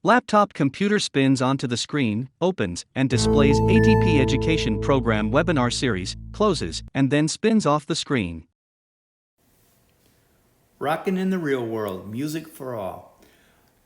Laptop computer spins onto the screen, opens, and displays ATP Education Program webinar series, closes, and then spins off the screen. Rockin' in the real world, music for all.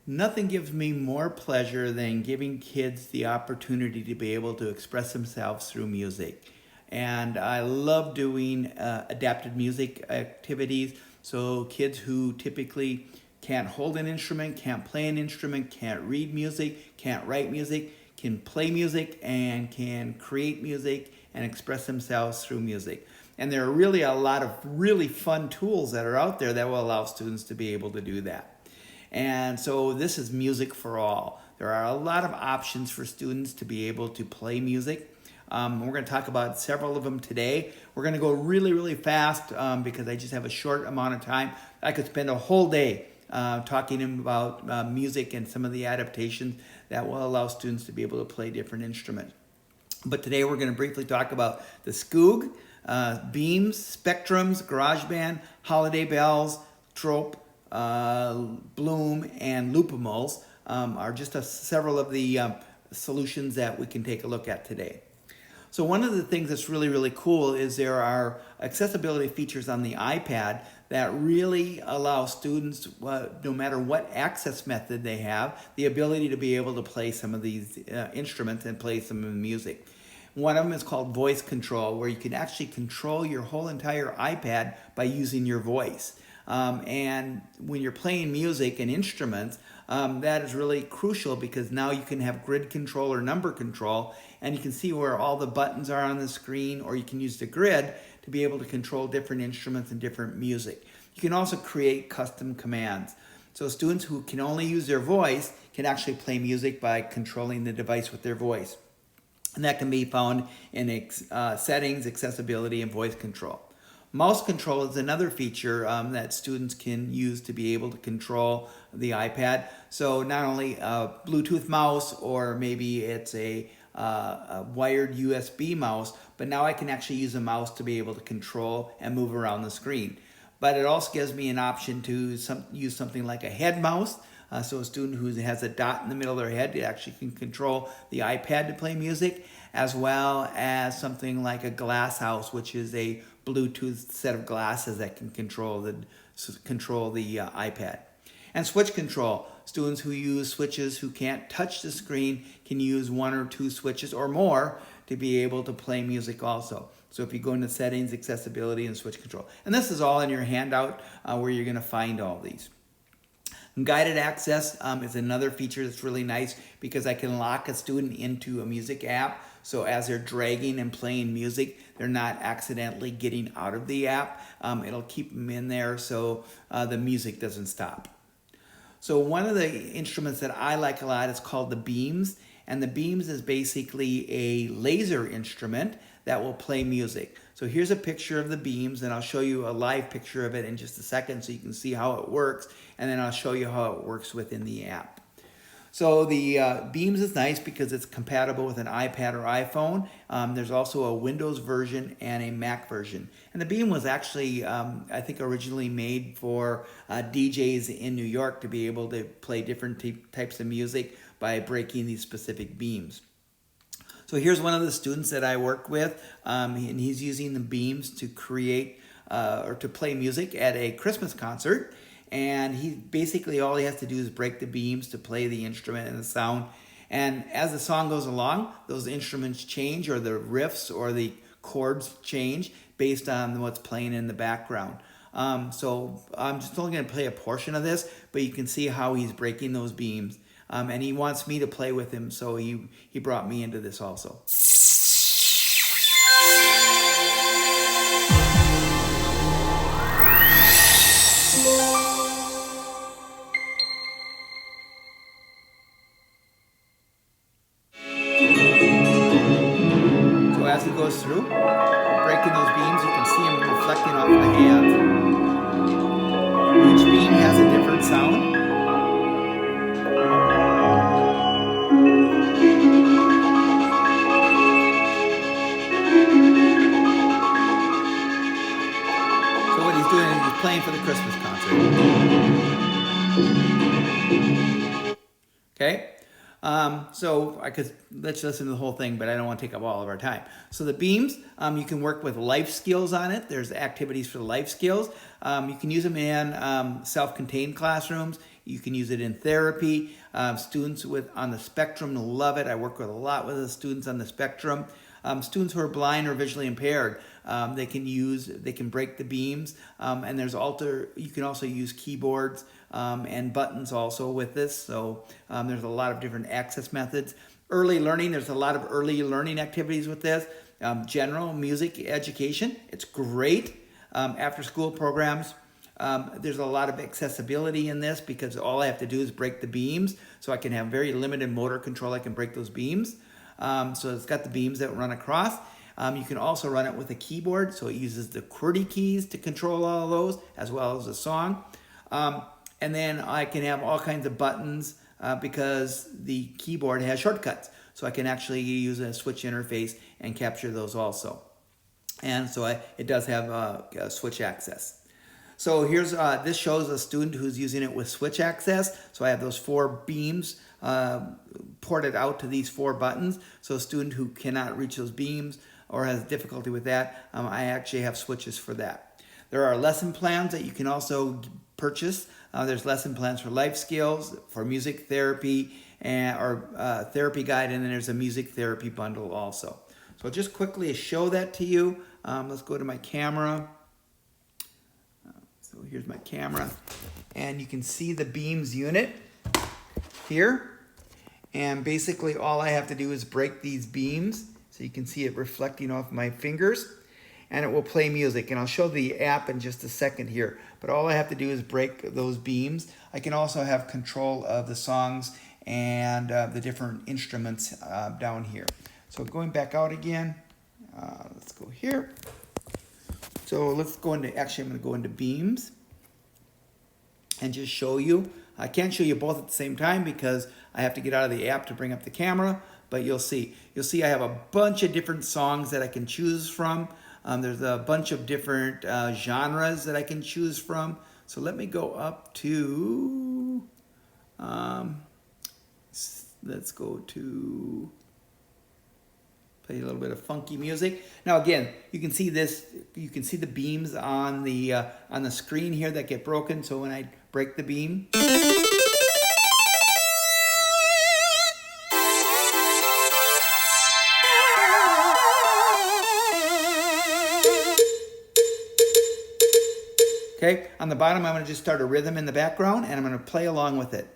Nothing gives me more pleasure than giving kids the opportunity to be able to express themselves through music. And I love doing adapted music activities. So kids who typically can't hold an instrument, can't play an instrument, can't read music, can't write music, can play music and can create music and express themselves through music. And there are really a lot of really fun tools that are out there that will allow students to be able to do that. And so this is music for all. There are a lot of options for students to be able to play music. We're going to talk about several of them today. We're going to go really fast because I just have a short amount of time. I could spend a whole day talking about music and some of the adaptations that will allow students to be able to play different instruments. But today we're going to briefly talk about the Skoog, Beamz, Spectrums, Garageband, Holiday Bells, Trope, Bloom, and Loopimals are just several of the solutions that we can take a look at today. So one of the things that's really cool is there are accessibility features on the iPad that really allow students, no matter what access method they have, the ability to be able to play some of these instruments and play some of the music. One of them is called voice control, where you can actually control your whole entire iPad by using your voice. And when you're playing music and instruments, that is really crucial because now you can have grid control or number control, and you can see where all the buttons are on the screen, or you can use the grid to be able to control different instruments and different music. You can also create custom commands. So students who can only use their voice can actually play music by controlling the device with their voice. And that can be found in settings, accessibility, and voice control. Mouse control is another feature that students can use to be able to control the iPad. So not only a Bluetooth mouse, or maybe it's a wired USB mouse, but now I can actually use a mouse to be able to control and move around the screen. But it also gives me an option to use something like a head mouse. So a student who has a dot in the middle of their head actually can control the iPad to play music, as well as something like a glass house, which is a Bluetooth set of glasses that can control the iPad. And switch control. Students who use switches who can't touch the screen can use one or two switches or more to be able to play music also. So if you go into settings, accessibility, and switch control. And this is all in your handout where you're going to find all these. Guided access is another feature that's really nice because I can lock a student into a music app. So as they're dragging and playing music, they're not accidentally getting out of the app. It'll keep them in there so the music doesn't stop. So one of the instruments that I like a lot is called the Beamz. And the Beamz is basically a laser instrument that will play music. So here's a picture of the Beamz, and I'll show you a live picture of it in just a second so you can see how it works, and then I'll show you how it works within the app. So the Beamz is nice because it's compatible with an iPad or iPhone. There's also a Windows version and a Mac version. And the Beamz was actually, I think, originally made for DJs in New York to be able to play different types of music by breaking these specific Beamz. So here's one of the students that I work with, and he's using the Beamz to create or to play music at a Christmas concert. And he basically, all he has to do is break the Beamz to play the instrument and the sound. And as the song goes along, those instruments change, or the riffs or the chords change based on what's playing in the background. So I'm just only going to play a portion of this, but you can see how he's breaking those Beamz. And he wants me to play with him, so he brought me into this also. So as he goes through, breaking those Beamz, you can see him reflecting off the hands. Each beam has a different sound. Playing for the Christmas concert. Okay? So I could let's listen to the whole thing, but I don't want to take up all of our time. So the Beamz, you can work with life skills on it. There's activities for the life skills. You can use them in self-contained classrooms. You can use it in therapy. Students on the spectrum love it. I work with a lot with the students on the spectrum. Students who are blind or visually impaired, they can break the Beamz, and you can also use keyboards and buttons also with this. So there's a lot of different access methods. Early learning, there's a lot of early learning activities with this. General music education, it's great. After school programs, there's a lot of accessibility in this because all I have to do is break the Beamz, so I can have very limited motor control. I can break those Beamz. So it's got the Beamz that run across. You can also run it with a keyboard, so it uses the QWERTY keys to control all of those, as well as the song. And then I can have all kinds of buttons because the keyboard has shortcuts. So I can actually use a switch interface and capture those also. And so it does have a switch access. So here's this shows a student who's using it with switch access. So I have those 4 Beamz ported out to these 4 buttons. So a student who cannot reach those Beamz or has difficulty with that, I actually have switches for that. There are lesson plans that you can also purchase. There's lesson plans for life skills, for music therapy, or therapy guide, and then there's a music therapy bundle also. So just quickly show that to you. Let's go to my camera. So here's my camera, and you can see the Beamz unit here. And basically all I have to do is break these Beamz, so you can see it reflecting off my fingers, and it will play music. And I'll show the app in just a second here, but all I have to do is break those Beamz. I can also have control of the songs and the different instruments down here. So going back out again, let's go here. So let's go into, actually I'm going to go into Beamz and just show you. I can't show you both at the same time because I have to get out of the app to bring up the camera, but you'll see I have a bunch of different songs that I can choose from. There's a bunch of different genres that I can choose from. So let me go up to, let's go to, play a little bit of funky music. Now again, you can see this. You can see the Beamz on the screen here that get broken. So when I break the beam, okay. On the bottom, I'm going to just start a rhythm in the background, and I'm going to play along with it.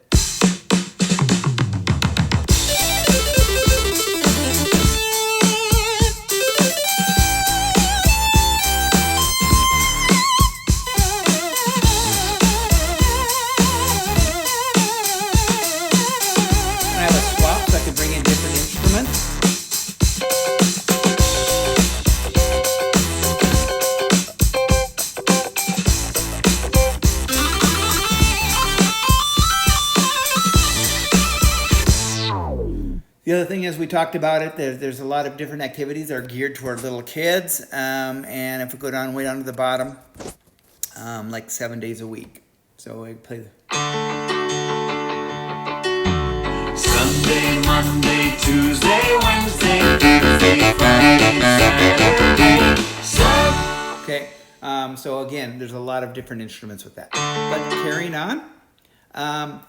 The other thing is, we talked about it, there's a lot of different activities that are geared toward little kids, and if we go down way down to the bottom, like 7 days a week. So I play Sunday, Monday, Tuesday, Wednesday, Thursday, Friday, Saturday, Sunday. Okay, so again, there's a lot of different instruments with that. But carrying on,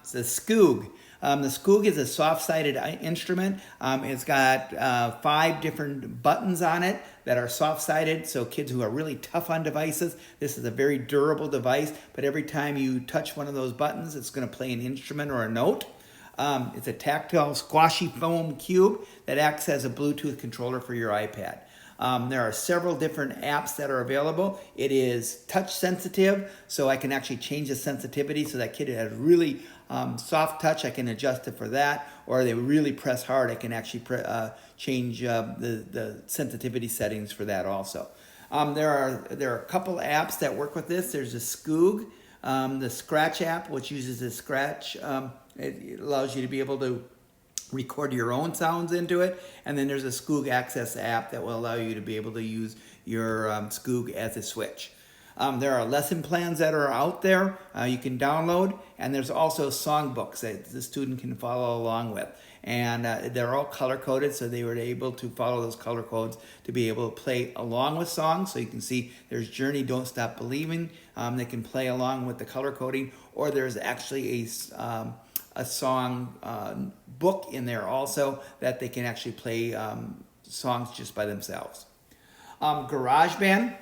it's the Skoog. The Skoog is a soft-sided instrument. It's got 5 different buttons on it that are soft-sided, so kids who are really tough on devices, this is a very durable device, but every time you touch one of those buttons, it's going to play an instrument or a note. It's a tactile squashy foam cube that acts as a Bluetooth controller for your iPad. There are several different apps that are available. It is touch sensitive, so I can actually change the sensitivity so that kid has really soft touch. I can adjust it for that, or they really press hard. I can actually change the sensitivity settings for that also. There are a couple apps that work with this. There's a Skoog, the Scratch app, which uses the Scratch. It allows you to be able to record your own sounds into it, and then there's a Skoog Access app that will allow you to be able to use your Skoog as a switch. There are lesson plans that are out there you can download, and there's also songbooks that the student can follow along with. And they're all color-coded, so they were able to follow those color codes to be able to play along with songs. So you can see there's Journey, Don't Stop Believing. They can play along with the color coding, or there's actually a song book in there also that they can actually play songs just by themselves. Garageband.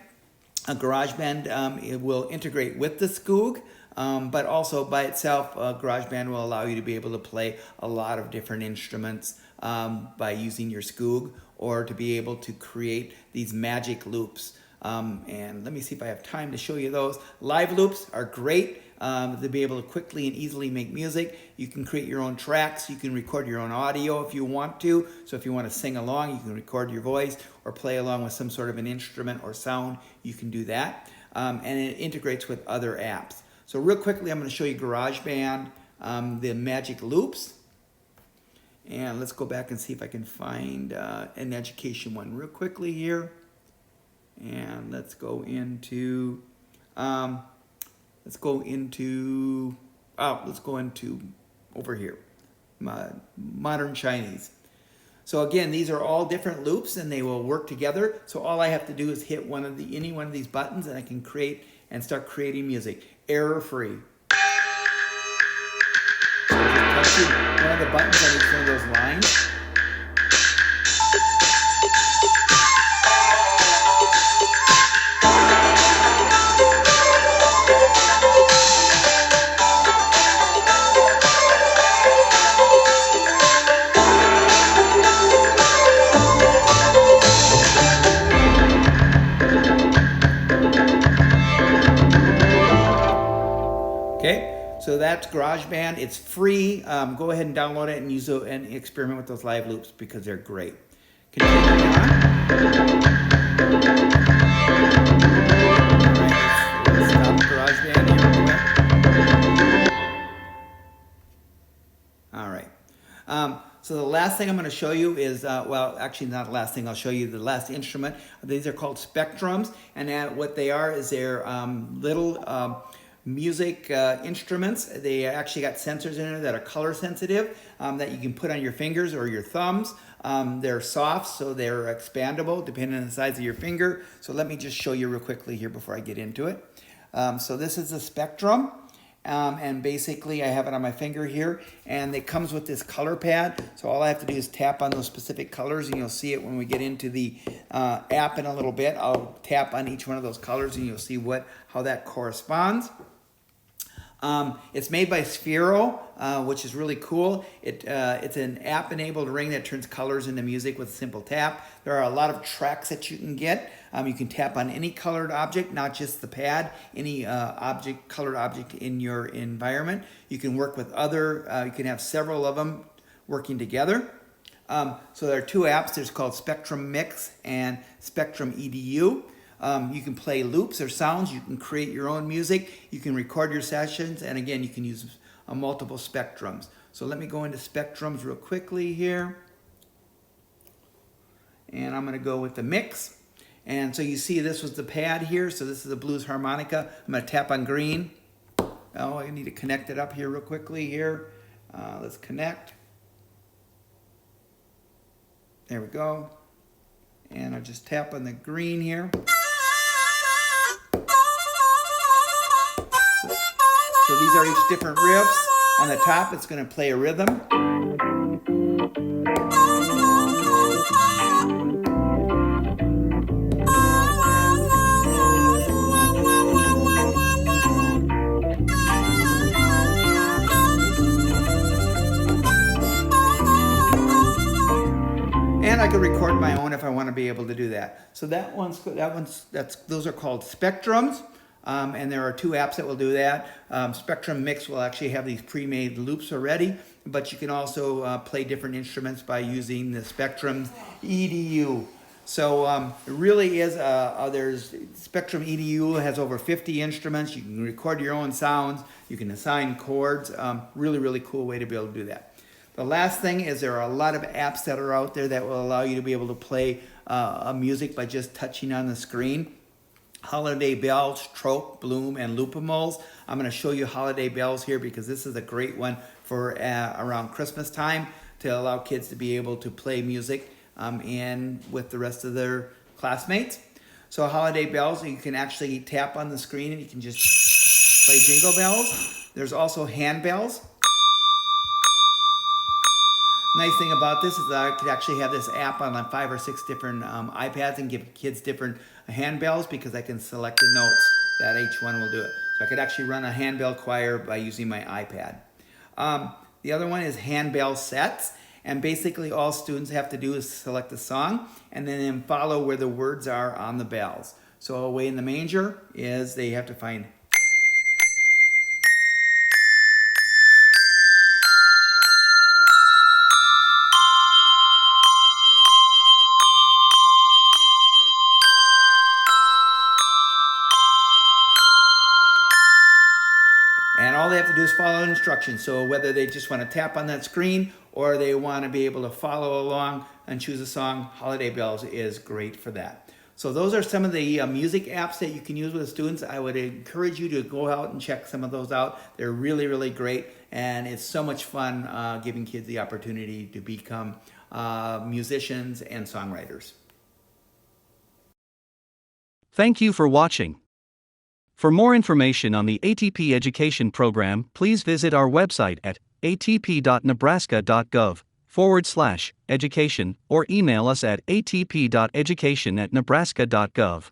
Garageband it will integrate with the Skoog, but also by itself, Garageband will allow you to be able to play a lot of different instruments by using your Skoog, or to be able to create these magic loops. And let me see if I have time to show you those. Live loops are great to be able to quickly and easily make music. You can create your own tracks. You can record your own audio if you want to. So if you want to sing along, you can record your voice or play along with some sort of an instrument or sound. You can do that. And it integrates with other apps. So real quickly, I'm going to show you GarageBand, the magic loops. And let's go back and see if I can find an education one real quickly here. And let's go into over here, Modern Chinese. So again, these are all different loops, and they will work together. So all I have to do is hit any one of these buttons, and I can create and start creating music, error-free. Touching one of the buttons on each one of those lines. Okay, so that's GarageBand. It's free. Go ahead and download it and use it and experiment with those live loops because they're great. Continuing on. All right, let's stop GarageBand here. All right. So the last thing I'm going to show you is, well, actually not the last thing. I'll show you the last instrument. These are called spectrums, and what they are is they're little music instruments. They actually got sensors in there that are color sensitive that you can put on your fingers or your thumbs. They're soft, so they're expandable depending on the size of your finger. So let me just show you real quickly here before I get into it. So this is a spectrum. And basically I have it on my finger here, and it comes with this color pad. So all I have to do is tap on those specific colors, and you'll see it when we get into the app in a little bit. I'll tap on each one of those colors, and you'll see how that corresponds. It's made by Sphero, which is really cool. It's an app-enabled ring that turns colors into music with a simple tap. There are a lot of tracks that you can get. You can tap on any colored object, not just the pad, any colored object in your environment. You can work with you can have several of them working together. So there are two apps. There's called Spectrum Mix and Spectrum EDU. You can play loops or sounds. You can create your own music. You can record your sessions. And again, you can use multiple spectrums. So let me go into spectrums real quickly here. And I'm going to go with the mix. And so you see this was the pad here. So this is the blues harmonica. I'm going to tap on green. Oh, I need to connect it up here real quickly here. Let's connect. There we go. And I'll just tap on the green here. So these are each different riffs. On the top, it's going to play a rhythm. And I could record my own if I want to be able to do that. So those are called spectrums. And there are two apps that will do that. Spectrum Mix will actually have these pre-made loops already, but you can also play different instruments by using the Spectrum EDU. So it really is, there's Spectrum EDU has over 50 instruments. You can record your own sounds. You can assign chords. Really, really cool way to be able to do that. The last thing is there are a lot of apps that are out there that will allow you to be able to play music by just touching on the screen. Holiday Bells, Trope, Bloom, and Lupimals. I'm going to show you Holiday Bells here because this is a great one for around Christmas time to allow kids to be able to play music and with the rest of their classmates. So Holiday Bells, you can actually tap on the screen and you can just play Jingle Bells. There's also handbells. Nice thing about this is that I could actually have this app on 5 or 6 different iPads and give kids different handbells because I can select the notes that each one will do it. So I could actually run a handbell choir by using my iPad. The other one is handbell sets, and basically all students have to do is select a song and then follow where the words are on the bells. So Away in the Manger is they have to find and all they have to do is follow instructions. So whether they just want to tap on that screen or they want to be able to follow along and choose a song, Holiday Bells is great for that. So those are some of the music apps that you can use with students. I would encourage you to go out and check some of those out. They're really, really great. And it's so much fun giving kids the opportunity to become musicians and songwriters. Thank you for watching. For more information on the ATP Education Program, please visit our website at atp.nebraska.gov/education or email us at atp.education@nebraska.gov.